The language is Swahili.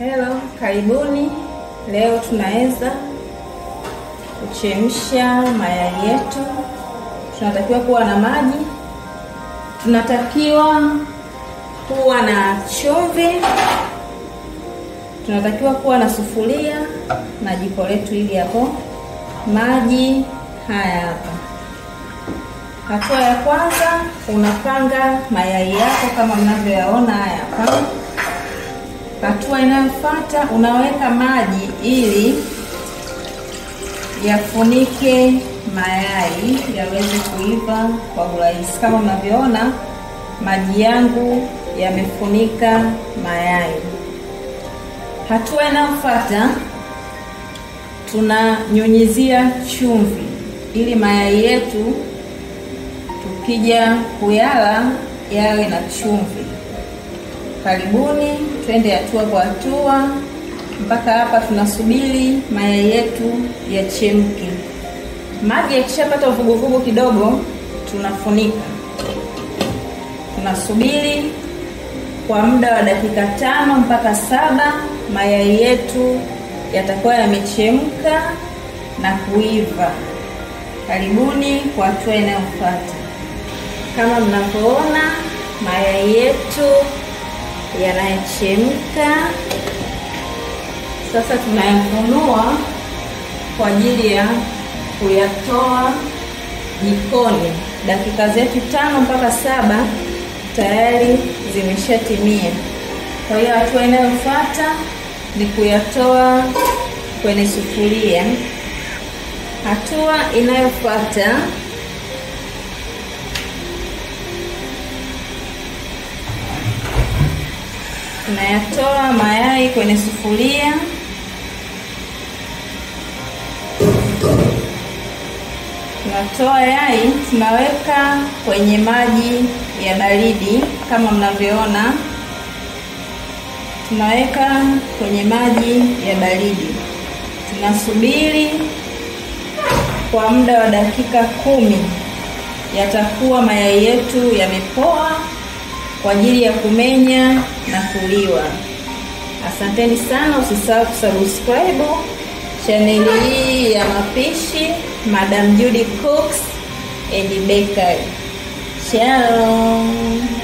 Hello, karibuni. Leo tunaweza kuchemsha mayai yetu. Tunatakiwa kuwa na maji, tunatakiwa kuwa na chumvi, tunatakiwa kuwa na sufuria na jiko letu hili hapo. Maji haya hapa. Hatua ya kwanza, unapanga mayai yako kama mnavyoyaona haya hapa. Hatua inayofuata, unaweka maji ili yafunike mayai yaweze kuiva kwa urahisi. Kama mnavyoona, maji yangu yamefunika mayai. Hatua inayofuata, tunanyunyizia chumvi ili mayai yetu tukija kuyala yawe na chumvi. Karibuni, twende hatua kwa hatua. Mpaka hapa tunasubiri mayai yetu yachemke. Maji yakishapata uvuguvugu kidogo, tunafunika. Tunasubiri kwa muda wa dakika 5 mpaka 7. Mayai yetu yatakuwa yamechemka na kuiva. Karibuni kwa hatua inayofuata. Kama mnavyoona, mayai yetu yanachemka. Sasa tunayafunua kwa ajili ya kuyatoa jikoni. Dakika zetu 5 mpaka 7 tayari zimeshatimia. Kwa hiyo hatua inayofuata ni kuyatoa kwenye sufuria. Hatua inayofuata, tunayatoa mayai kwenye sufuria. Tunatoa yai, tunaweka kwenye maji ya baridi kama mnavyoona. Tunaweka kwenye maji ya baridi. Tunasubiri kwa muda wa dakika 10. Yatakuwa mayai yetu yamepoa kwa ajili ya kumenya na kuliwa. Asanteni sana, usisahau kusubscribe channel hii ya mapishi Madam Judy Cooks and Bakery. Shalom.